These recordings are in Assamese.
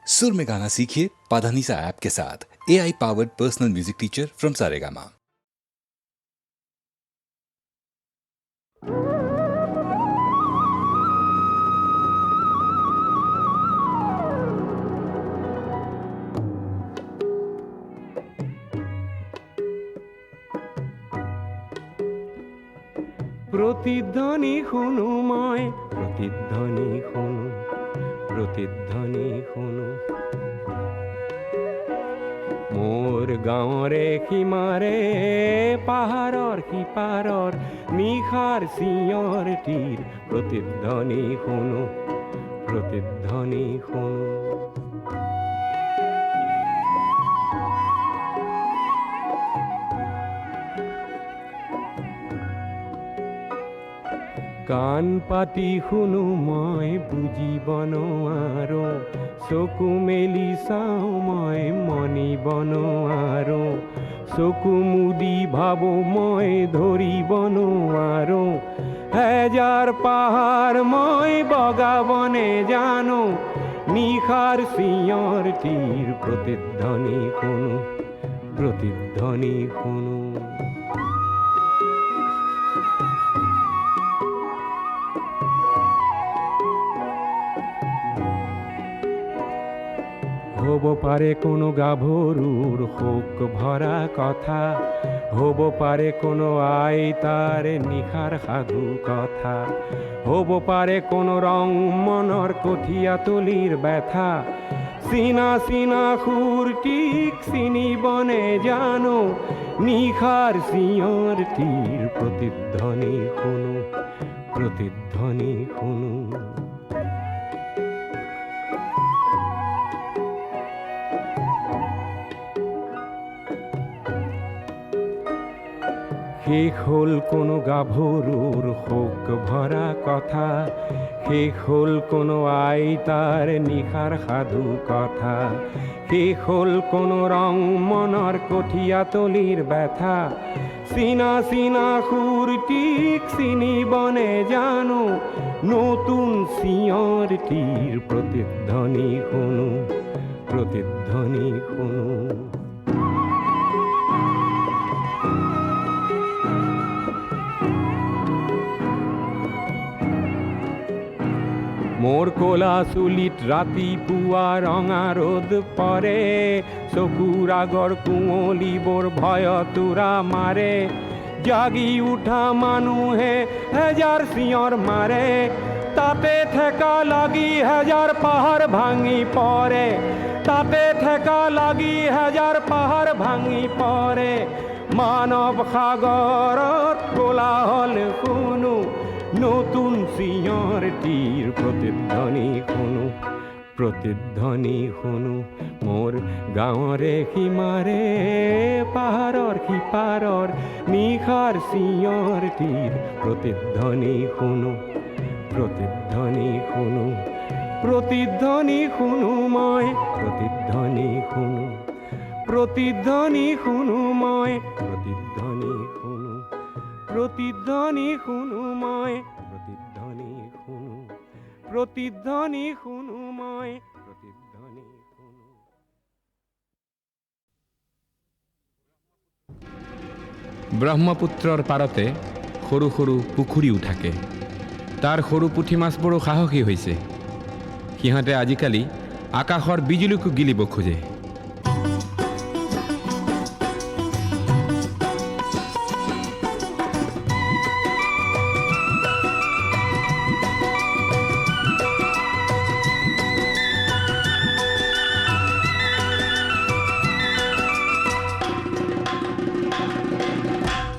सुर में गाना सीखिए पाधानीसा ऐप के साथ। AI powered personal music teacher from Saregama. প্রতিধ্বনি শুনো মই প্রতিধ্বনি শুনো প্রতিধ্বনি শুনো মোৰ গাঁৱৰে সীমাৰে পাহাৰৰ সিপাৰৰ নিশাৰ চিঞৰ তীৰ প্ৰতিধ্বনি শুনো প্ৰতিধ্বনি শুনো কাণ পাতি শুনো মই বুজিব নোৱাৰো চকু মেলি চাওঁ মই মনিব নোৱাৰো চকু মুদি ভাবো মই ধৰিব নোৱাৰো হেজাৰ পাহাৰ মই বগাবনে জানো নিশাৰ চিঞৰ তীৰ প্ৰতিধ্বনি শুনো প্ৰতিধ্বনি শুনো হব পাৰে কোনো গাভৰুৰ শোক ভৰা কথা হব পাৰে কোনো আইতাৰ নিশাৰ সাধু কথা হব পাৰে কোনো ৰং মনৰ কঠীয়াতলিৰ ব্যথা চিনা চিনা সুৰটিক চিনিবনে জানো নিশাৰ চিঞৰ তীৰ প্ৰতিধ্বনি শুনো প্ৰতিধ্বনি শুনো শেষ হ'ল কোনো গাভৰুৰ শোক ভৰা কথা শেষ হ'ল কোনো আইতাৰ নিশাৰ সাধু কথা শেষ হ'ল কোনো ৰং মনৰ কঠীয়াতলিৰ ব্যথা চিনা চিনা সুৰটিক চিনিবনে জানো নতুন চিঞৰ তীৰ প্ৰতিধ্বনি শুনো প্ৰতিধ্বনি শুনো মোৰ ক'লা চুলিত ৰাতিপুৱা ৰঙা ৰ'দ পৰে চকুৰ আগৰ কুঁৱলীবোৰ ভয়তোৰা মাৰে জাগি উঠা মানুহে হেজাৰ চিঞৰ মাৰে তাতে ঠেকা লাগি হেজাৰ পাহাৰ ভাঙি পৰে তাতে ঠেকা লাগি হেজাৰ পাহাৰ ভাঙি পৰে মানৱ সাগৰত কোলাহল শুনো নতুন চিঞৰ তীৰ প্ৰতিধ্বনি শুনো প্ৰতিধ্বনি শুনো মোৰ গাঁৱৰে সীমাৰে পাহাৰৰ সিপাৰৰ নিশাৰ চিঞৰ তীৰ প্ৰতিধ্বনি শুনো প্ৰতিধ্বনি শুনো প্ৰতিধ্বনি শুনো মই প্ৰতিধ্বনি শুনো প্ৰতিধ্বনি শুনো মই প্ৰতিধ্বনি শুনো প্ৰতিধ্বনি শুনো মই প্ৰতিধ্বনি শুনো প্ৰতিধ্বনি শুনো মই প্ৰতিধ্বনি শুনো ব্ৰহ্মপুত্ৰৰ পাৰতে সৰু সৰু পুখুৰীও থাকে তাৰ সৰু পুঠি মাছবোৰো সাহসী হৈছে সিহঁতে আজিকালি আকাশৰ বিজুলীকো গিলিব খোজে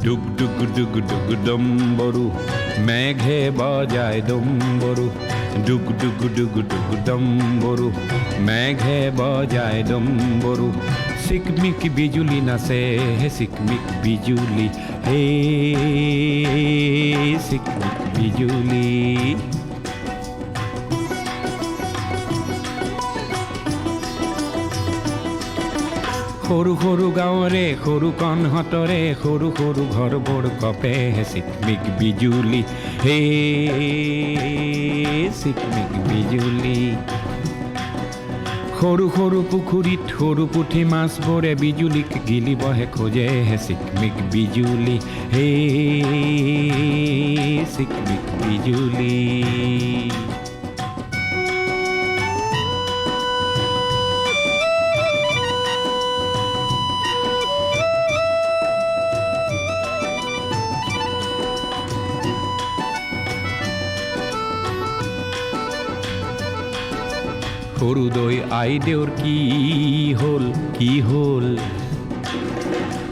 ডুগ ডুগ ডুগ ডুগ ডম্বৰু মেঘে বজায় ডম্বৰু ডুগ ডুগ ডুগ ডুগ ডম্বৰু মেঘে বজায় ডম্বৰু চিকমিক বিজুলি নাচে হে চিকমিক বিজুলি হে চিকমিক বিজুলি সৰু সৰু গাঁৱৰে সৰু কণহঁতৰে সৰু সৰু ঘৰবোৰ কপে চিকমিক বিজুলি হে চিকমিক বিজুলি সৰু সৰু পুখুৰীত সৰু পুঠি মাছবোৰে বিজুলীক গিলিবহে খোজে হে চিকমিক বিজুলী হে চিকমিক বিজুলী। সৰু দৈ আইদেউৰ কি হ'ল কি হ'ল,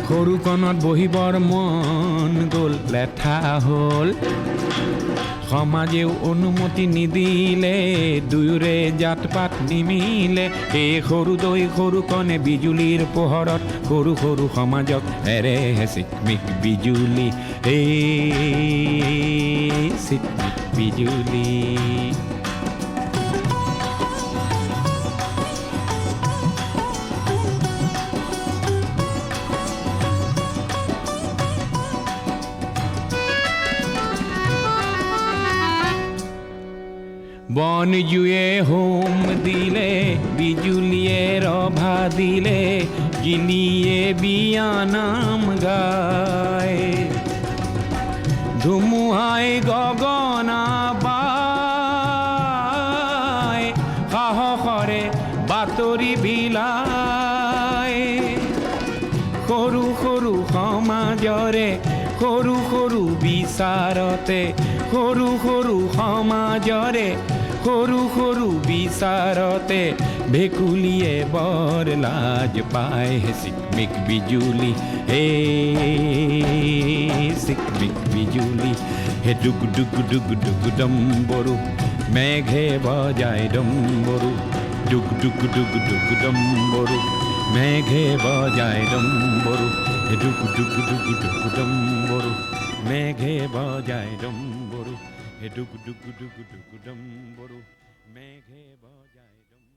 সৰু কণত বহিবৰ মন গ'ল লেঠা হ'ল। সমাজেও অনুমতি নিদিলে দুয়োৰে জাত পাত নিমিলে, এই সৰু দৈ সৰু কণে বিজুলীৰ পোহৰত সৰু সৰু সমাজক এৰে চিকমিক বিজুলী এই চিকমিক বিজুলী। বন জুয়ে হোম দিলে বিজুলিয়ে ৰভা দিলে, গিলিয়ে বিয়া নাম গায়। ধুমুহাই গগনা বায়, সাহসৰে বাতৰি বিলায়। সৰু সৰু সমাজৰে সৰু সৰু বিচাৰতে, সৰু সৰু সমাজৰে সৰু সৰু বিচাৰতে, ভেকুলীয়ে বৰ লাজ পায় হে চিকমিক বিজুলী হে চিকমিক বিজুলী। হে ডুগ ডুগ ডুগ ডুগ ডম্বৰু মেঘে বজায় ডম্বৰু, ডুগ ডুগ ডুগ ডুগ ডম্বৰু মেঘে বজায় ডম্বৰু, হে ডুগ ডুগ ডুগ ডুগ ডম্বৰু মেঘে বজায় ডম্বৰু, হে ডুগ ডুগ ডুগ ডুগ ডম্বৰু মেঘে বজায় ডম্বৰু।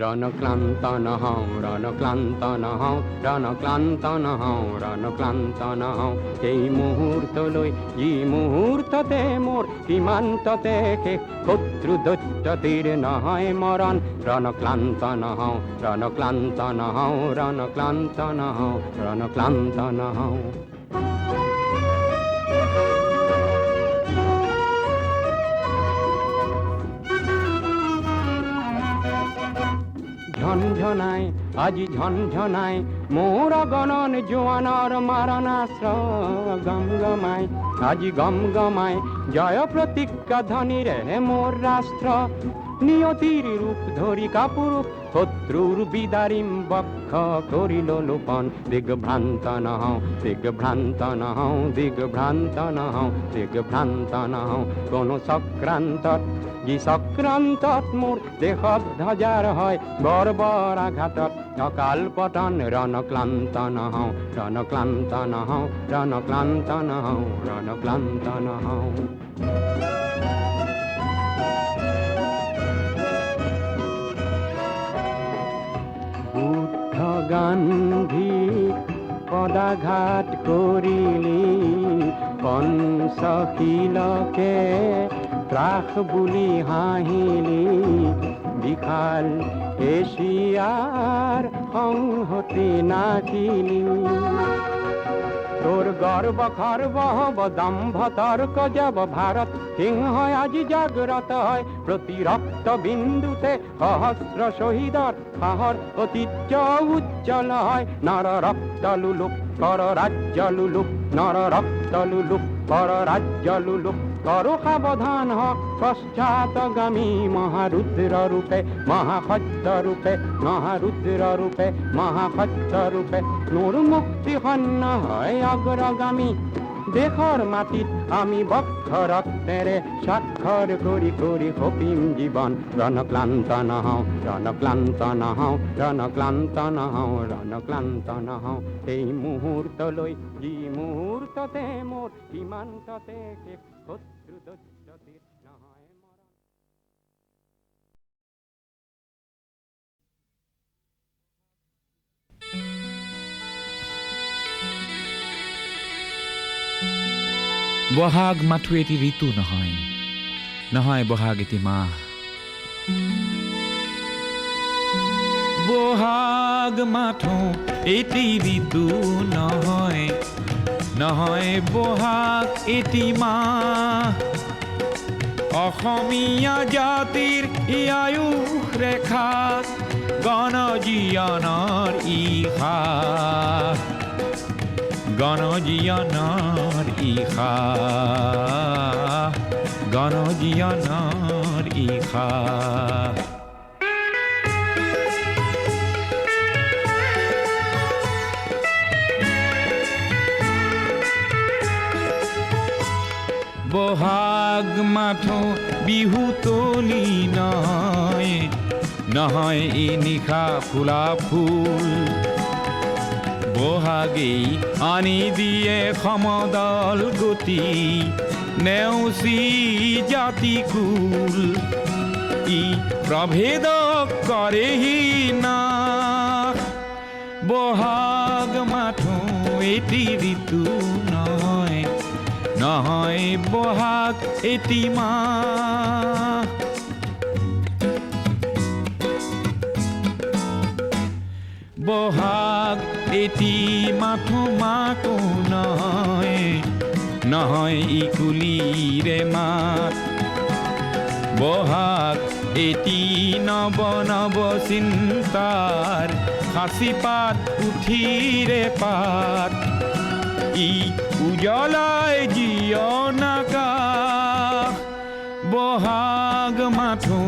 ৰণক্লান্ত নহওঁ ৰণক্লান্ত নহওঁ ৰণক্লান্ত নহওঁ ৰণক্লান্ত নহওঁ, এই মুহূৰ্তলৈ যি মুহূৰ্ততে মোৰ সীমান্ততে শেষ শত্ৰু দৈত্যতিৰ নহয় মৰণ। ৰণক্লান্ত নহওঁ ৰণক্লান্ত নহওঁ ৰণক্লান্ত নহওঁ ৰণক্লান্ত নহওঁ। ঝনঝনাই আজি ঝনঝনাই মোৰ গণন জোৱানৰ মাৰণাস্ত্ৰ, গম গমাই আজি গম গমাই জয় প্ৰতিজ্ঞা ধ্বনিৰে মোৰ ৰাষ্ট্ৰ। নিয়তিৰ ৰূপ ধৰি কাপুৰুষ শত্ৰুৰ বিদাৰিম বক্ষ কৰিল লোপন। দিগভ্ৰান্ত নহওঁ দিগভ্ৰান্ত নহওঁ দিগভ্ৰান্ত নহওঁ দিগভ্ৰান্ত নহওঁ, কোনো চক্ৰান্তত যি চক্ৰান্তত মোৰ দেশত ধ্বজাৰ হয় বৰ্বৰ আঘাতত অকাল পতন। ৰণক্লান্ত নহওঁ ৰণক্লান্ত নহওঁ ৰণক্লান্ত নহওঁ ৰণক্লান্ত নহওঁ। বুদ্ধ গান্ধী পদাঘাত কৰিলি, পঞ্চশীলকে ত্ৰাস বুলি হাঁহিলি, বিশাল এছিয়াৰ সংহতি নাচিলি। তোৰ গৰ্ব খৰ্ব হব দম্ভ তৰ্ক যাব ভাৰত, সিংহ আজি জাগ্ৰত হয় প্ৰতি ৰক্ত বিন্দুতে। সহস্ৰ শ্বহীদৰ সাহৰ ঐতিহ্য উজ্জ্বল হয়, নৰ ৰক্ত লুলুক কৰ ৰাজ্য লুলুক, নৰ ৰক্ত লুলুক কৰ ৰাজ্য লুলুক। কৰো সাবধান হ পশ্চাৎগামী মহাৰুদ্ৰ ৰূপে মহাসত্য ৰূপে মহাৰুদ্ৰ ৰূপে মহাসত্য ৰূপে নূৰ মুক্তি হন্য হয় অগ্ৰগামী দেশৰ মাটিত আমি বক্ষ ৰত্নেৰে স্বাক্ষৰ কৰি কৰি সপীম জীৱন ৰণক্লান্ত নহওঁ ৰণক্লান্ত নহওঁ ৰণক্লান্ত নহওঁ ৰণক্লান্ত নহওঁ সেই মুহূৰ্তলৈ যি মুহূৰ্ততে মোৰ সীমান্ততে শেষ শত্ৰু দৈত্যটিৰ নহয় মৰণ। বহাগ মাথো এটি ঋতু নহয়, নহয় বহাগ এটি মাহ। বহাগ মাথো এটি ঋতু নহয়, নহয় বহাগ এটি মাহ। অসমীয়া জাতিৰ ই আয়ুস ৰেখা, গণজীৱনৰ ইশা, গণজীৱনৰ ইশা, গণজীৱনৰ ইশা। বহাগ মাথো বিহু তলি নহয়, নহয় ই নিশা ফুলা ফুল। বহাগেই আনি দিয়ে সমদল গতি, নেওচি জাতি কুল। ই প্ৰভেদক কৰেহি নাশ, বহাগ মাথো এটি ঋতু নহয়, নহয় বহাগ এটি মাহ। বহাগ এটি মাথো মাকো নহয়, নহয় ই কুলিৰে মাত। বহাগ এটি নৱ নৱ চিন্তাৰ সাঁচি পাত পুথিৰে পাত। ই উজ্বলাই জীৱন আকাশ, বহাগ মাথো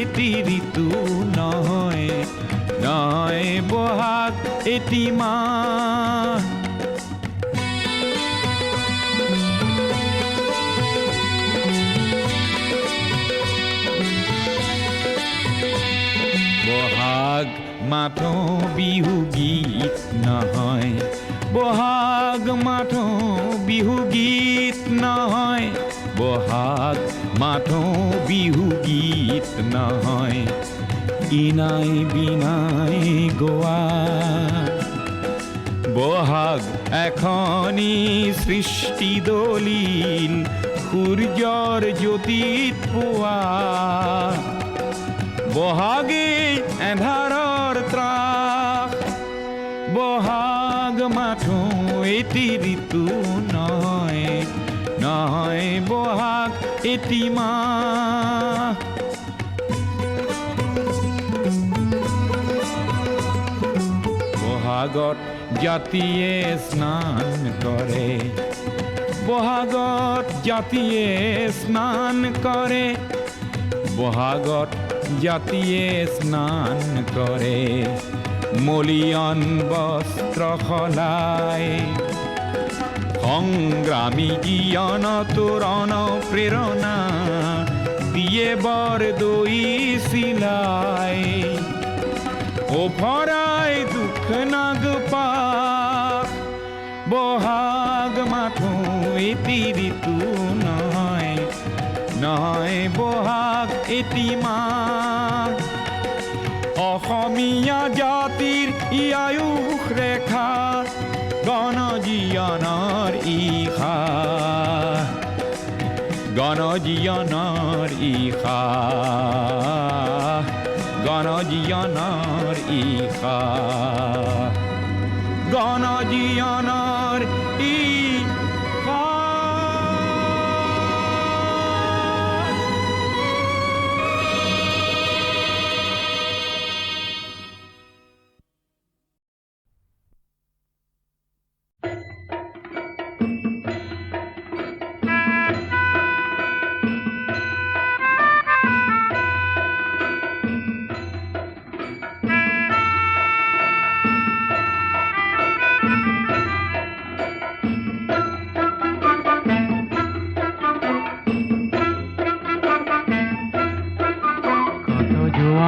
এটি ঋতু নহয়, নহয় বহাগ এটি মাহ। বহাগ মাথো বিহু গীত নহয়, বহাগ মাথো বিহু গীত নহয়, বহাগ মাথো বিহু গীত নহয়। ইনাই বিনাই গোৱা বহাগ এখনি সৃষ্টি দলিল, সূৰ্যৰ জ্যোতিত পোৱা। বহাগে এন্ধাৰৰ ত্ৰাস, বহাগ মাথো এটি ঋতু নহয়, নহয় বহাগ এটি মাহ। বহাগত জাতিয়ে স্নান কৰে, বহাগত জাতিয়ে স্নান কৰে, বহাগত জাতিয়ে স্নান কৰে। মলিয়ন বস্ত্ৰ সলাই, সংগ্ৰামী জীয়ন তোৰণ প্ৰেৰণা দিয়ে বৰদৈ চিলাই। ওফৰাই দুখ নাগপাশ, বহাগ মাথো এটি ঋতু নহয়, নহয় বহাগ এটি মাহ। অসমীয়া জাতিৰ ই আয়ুস ৰেখা, গণজীৱনৰ ইশা, গণজীৱনৰ ইশা, গণজীৱনৰ ইশা, গণজীৱনৰ ইশা।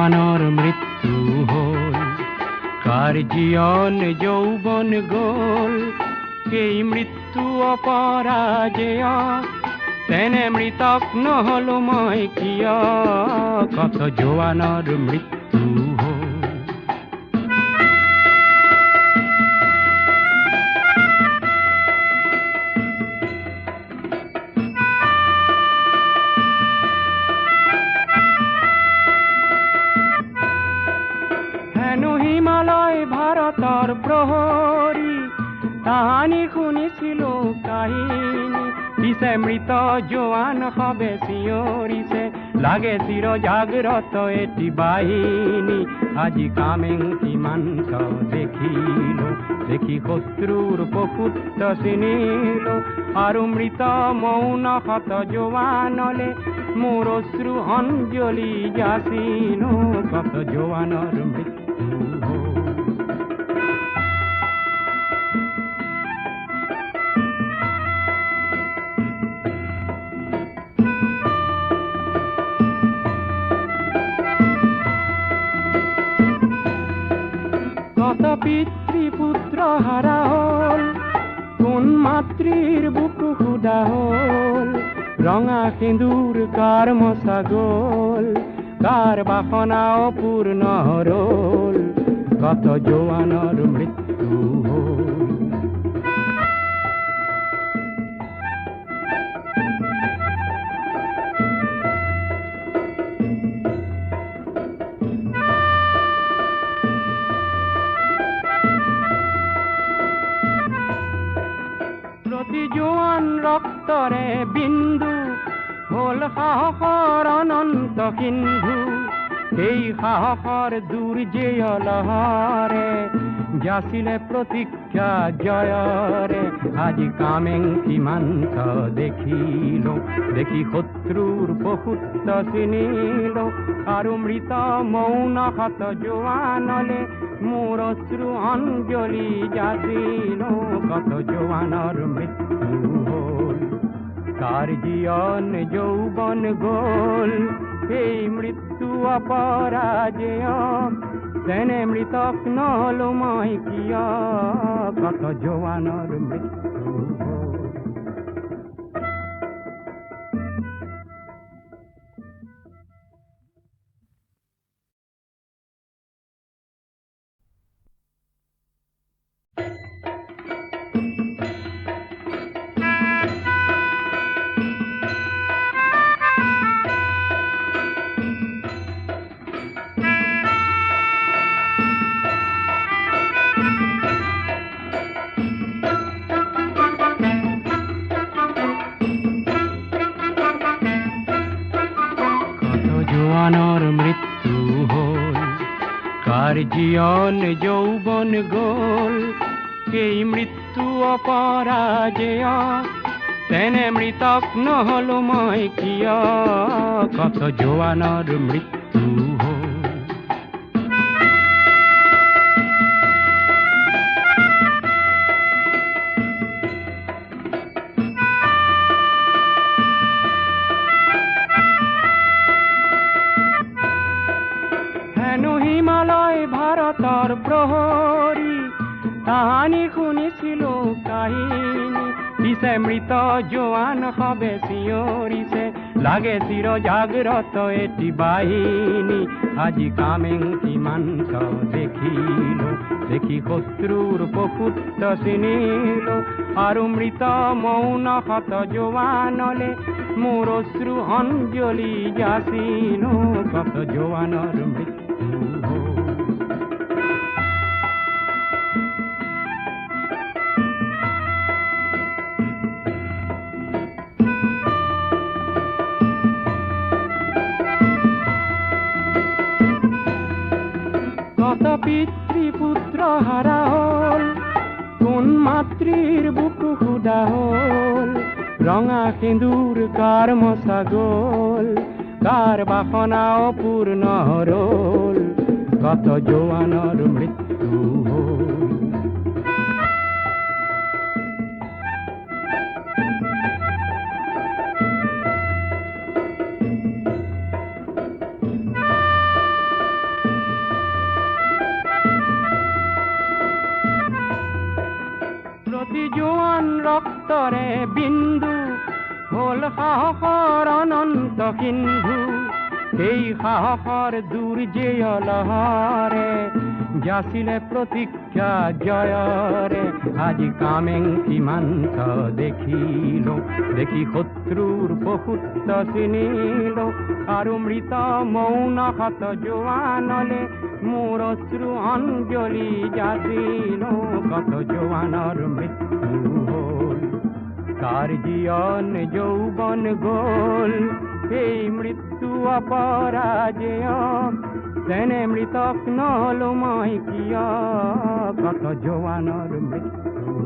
জোয়ানর মৃত্যু হল, কার জীবন যৌবন গোল, এই মৃত্যু অপরাজেয়, তেনে মৃতক নহল মই কিয়, কত জোয়ানর মৃত্যু হল। হেন হিমালয় ভারতর প্রহরী, তাহানি শুনিছিল কাহিনী, পিছে মৃত জোয়ান হবে শিয়রিছে, লাগে চির জাগ্রত এটি বাহিনী। আজি কামেং সীমান্ত দেখিল, দেখি শত্রুর প্রকুত্ত চিনিল, আৰু মৃত মৌন শত জোৱানলে, মোৰ অশ্ৰু অঞ্জলি যাচিনো, কত জোৱানৰ মৃত্যু হ'ল। কত পিতৃপুত্র হারা হল, কোন মাতৃর বুকু খুদা হল, রঙা সিঁদুর কার মশা গোল, কার বাসনা অপূর্ণ হরল, কত জোয়ানর মৃত্যু হল। প্রতি জোয়ান রক্তরে বিন্দু, হল সাহসৰ অনন্ত সিন্ধু, সেই সাহসৰ দুৰ্জেয় লহৰে, যাচিলে প্ৰতীক্ষা জয়ৰে। আজি কামেং সীমান্ত দেখিল, দেখি শত্ৰুৰ প্ৰকুত্ত চিনিল, আৰু মৃত মৌন শত জোৱানলে, মোৰ অশ্ৰু অঞ্জলি যাচিল, কত জোৱানৰ মৃত্যু হ'ল, কাৰ জীবন যৌবন গোল, এই মৃত্যু অপৰাজেয়, তেনে মৃতক নহল মই কিয়, কত জোৱানৰ মৃত্যু হ'ল। জোয়ানর মৃত্যু হল, কার জীবন যৌবন গোল, এই মৃত্যু অপরাজেয়, তেনে মৃতক নহল মই কিয়, কত জোয়ানর মৃত্যু হল। হিমালয় ভারতর প্রহরী, তাহানি শুনিছিল কাহিনী, পিছে মৃত জোয়ান হবে শিয়রিছে, লাগে চির জাগ্রত এটি বাহিনী। আজি কামেং সীমান্ত দেখিল, দেখি শত্রুর প্রকুত্ত চিনিল, আৰু মৃত মৌন শত জোৱানলে, মোৰ অশ্ৰু অঞ্জলি যাচিনো, কত জোৱানৰ মৃত্যু হ'ল। কত পিতৃপুত্র হারা হল, কোন মাতৃর বুকু খুদা হল, রঙা সিঁদুর কার মশা গোল, কার বাসনা অপূর্ণ হরল, কত জোয়ানর মৃত্যু হল। বিন্দু হ'ল সাহসৰ অনন্ত সিন্ধু সেই সাহসৰ দুৰ্জেয় লহৰে যাচিলে প্ৰতীক্ষা জয়ৰে আজি কামেং সীমান্ত দেখিলো দেখি শত্ৰুৰ বহুত চিনিলো আৰু মৃত মৌন হাত জোৱানলে মোৰ অশ্ৰু অঞ্জলি যাচিলো কত জোৱানৰ মৃত্যু হ'ল কাৰ জীয়ন যৌৱন গ'ল এই মৃত্যু অপৰাজেয় তেনে মৃতক নলো মই কিয় কত জোৱানৰ মৃত্যু